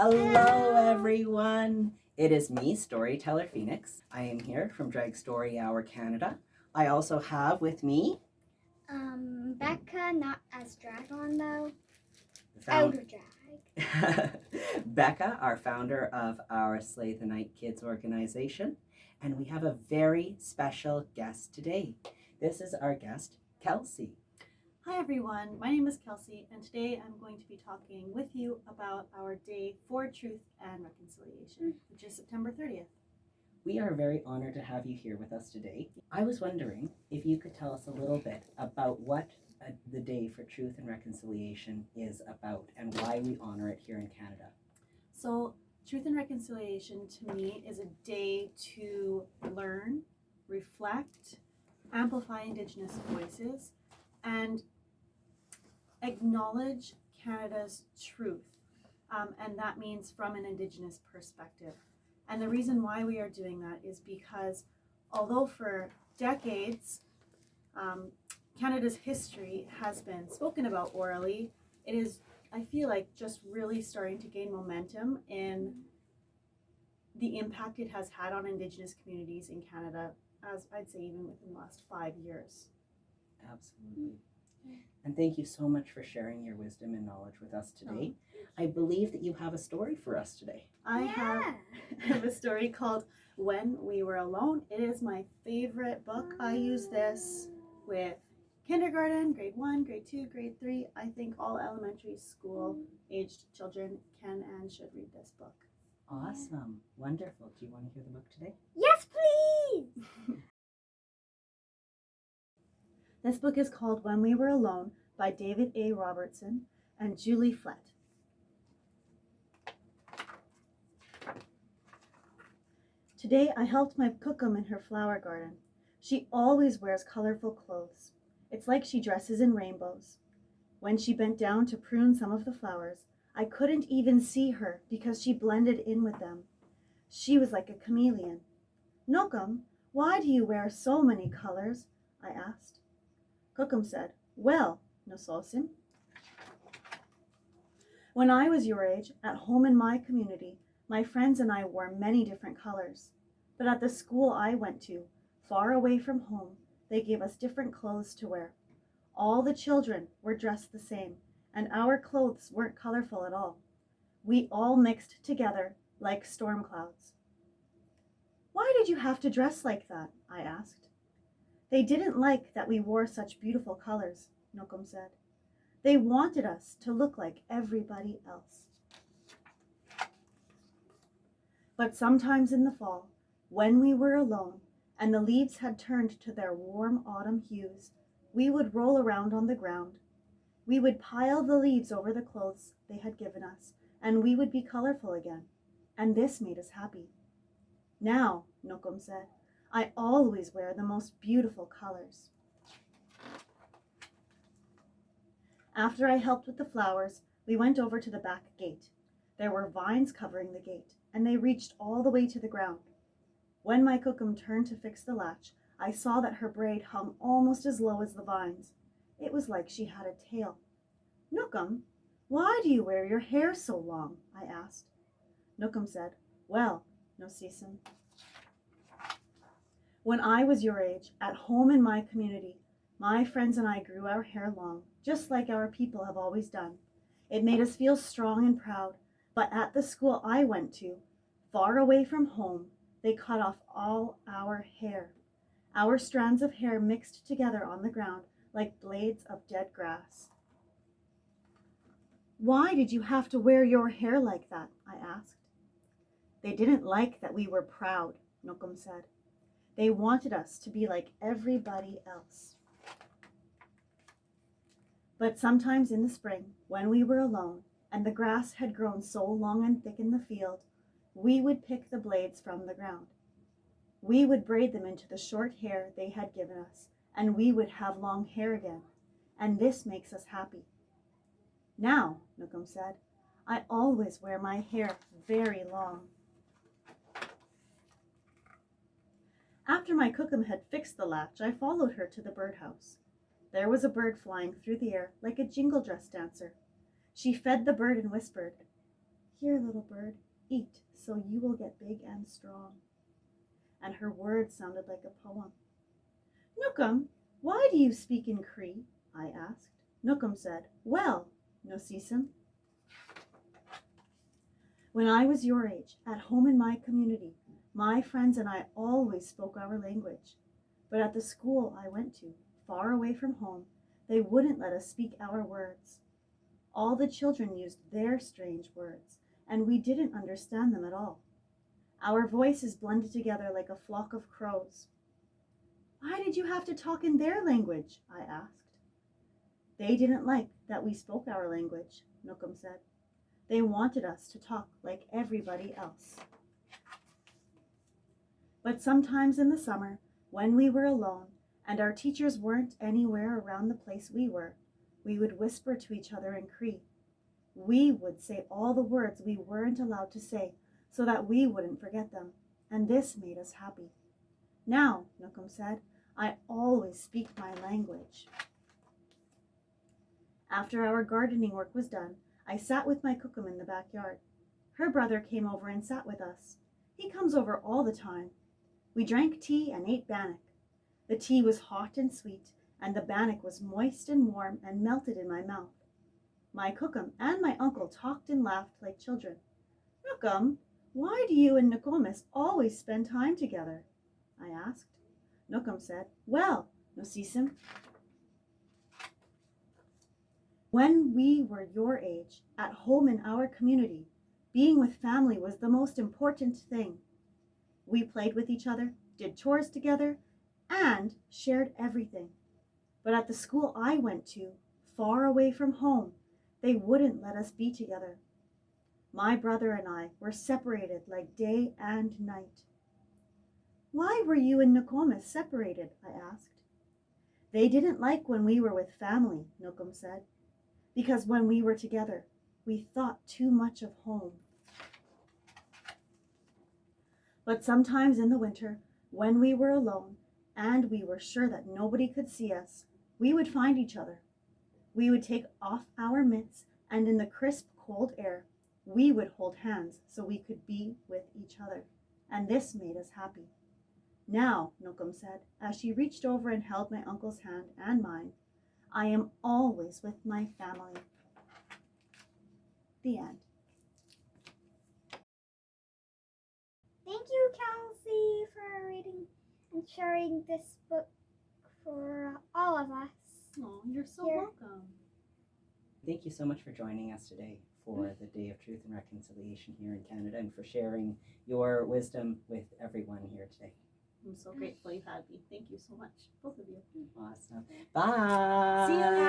Hello, everyone. It is me, Storyteller Phoenix. I am here from Drag Story Hour Canada. I also have with me Becca, not as dragon though. found- Outer drag. Becca, our founder of our Slay the Night Kids organization. And we have a very special guest today. This is our guest, Kelsie. Hi everyone, my name is Kelsie, and today I'm going to be talking with you about our Day for Truth and Reconciliation, which is September 30th. We are very honored to have you here with us today. I was wondering if you could tell us a little bit about what the Day for Truth and Reconciliation is about and why we honor it here in Canada. So, Truth and Reconciliation to me is a day to learn, reflect, amplify Indigenous voices, and acknowledge Canada's truth, and that means from an Indigenous perspective. And the reason why we are doing that is because although for decades Canada's history has been spoken about orally, it is, I feel like, just really starting to gain momentum in the impact it has had on Indigenous communities in Canada, as I'd say even within the last 5 years. Absolutely. And thank you so much for sharing your wisdom and knowledge with us today. I believe that you have a story for us today. I have a story called When We Were Alone. It is my favorite book. I use this with kindergarten, grade 1, grade 2, grade 3. I think all elementary school aged children can and should read this book. Awesome. Wonderful. Do you want to hear the book today? Yes, please! This book is called When We Were Alone by David A. Robertson and Julie Flett. Today I helped my kokum in her flower garden. She always wears colorful clothes. It's like she dresses in rainbows. When she bent down to prune some of the flowers, I couldn't even see her because she blended in with them. She was like a chameleon. "Nokum, why do you wear so many colors?" I asked. Kokum said, "Well, Nososim, when I was your age, at home in my community, my friends and I wore many different colors. But at the school I went to, far away from home, they gave us different clothes to wear. All the children were dressed the same, and our clothes weren't colorful at all. We all mixed together like storm clouds." "Why did you have to dress like that?" I asked. "They didn't like that we wore such beautiful colors," Nokum said. "They wanted us to look like everybody else." But sometimes in the fall, when we were alone and the leaves had turned to their warm autumn hues, we would roll around on the ground. We would pile the leaves over the clothes they had given us, and we would be colorful again, and this made us happy. "Now," Nokum said, "I always wear the most beautiful colors." After I helped with the flowers, we went over to the back gate. There were vines covering the gate, and they reached all the way to the ground. When my kokum turned to fix the latch, I saw that her braid hung almost as low as the vines. It was like she had a tail. "Nokum, why do you wear your hair so long?" I asked. Nokum said, "Well, Nosisim, when I was your age, at home in my community, my friends and I grew our hair long, just like our people have always done. It made us feel strong and proud, but at the school I went to, far away from home, they cut off all our hair. Our strands of hair mixed together on the ground like blades of dead grass." "Why did you have to wear your hair like that?" I asked. "They didn't like that we were proud," Nokum said. "They wanted us to be like everybody else." But sometimes in the spring, when we were alone, and the grass had grown so long and thick in the field, we would pick the blades from the ground. We would braid them into the short hair they had given us, and we would have long hair again, and this makes us happy. "Now," Nokum said, "I always wear my hair very long." After my kokum had fixed the latch, I followed her to the birdhouse. There was a bird flying through the air like a jingle dress dancer. She fed the bird and whispered, Here, little bird, eat so you will get big and strong. And her words sounded like a poem. Nookum, why do you speak in Cree? I asked. Nookum said, well, Nosisim. When I was your age, at home in my community, my friends and I always spoke our language. But at the school I went to, far away from home, they wouldn't let us speak our words. All the children used their strange words, and we didn't understand them at all. Our voices blended together like a flock of crows. Why did you have to talk in their language? I asked. They didn't like that we spoke our language, Nookum said. They wanted us to talk like everybody else. But sometimes in the summer, when we were alone and our teachers weren't anywhere around the place we were, we would whisper to each other in Cree. We would say all the words we weren't allowed to say so that we wouldn't forget them, and this made us happy. Now, Nookum said, I always speak my language. After our gardening work was done, I sat with my kokum in the backyard. Her brother came over and sat with us. He comes over all the time. We drank tea and ate bannock. The tea was hot and sweet, and the bannock was moist and warm and melted in my mouth. My kokum and my uncle talked and laughed like children. Nookum, why do you and Nokomis always spend time together? I asked. Nookum said, well, Nosisim, when we were your age, at home in our community, being with family was the most important thing. We played with each other, did chores together, and shared everything. But at the school I went to, far away from home, they wouldn't let us be together. My brother and I were separated like day and night. Why were you and Nokomis separated? I asked. They didn't like when we were with family, Nookum said, because when we were together, we thought too much of home. But sometimes in the winter, when we were alone and we were sure that nobody could see us, we would find each other. We would take off our mitts, and in the crisp, cold air, we would hold hands so we could be with each other. And this made us happy. Now, Nookum said, as she reached over and held my uncle's hand and mine, I am always with my family. The end. Thank you, Kelsie, for reading and sharing this book for all of us. Oh, you're so Here. welcome. Thank you so much for joining us today for the Day of Truth and Reconciliation here in Canada and for sharing your wisdom with everyone here today. I'm so grateful you had me. Thank you so much, both of you. Awesome. Bye. See you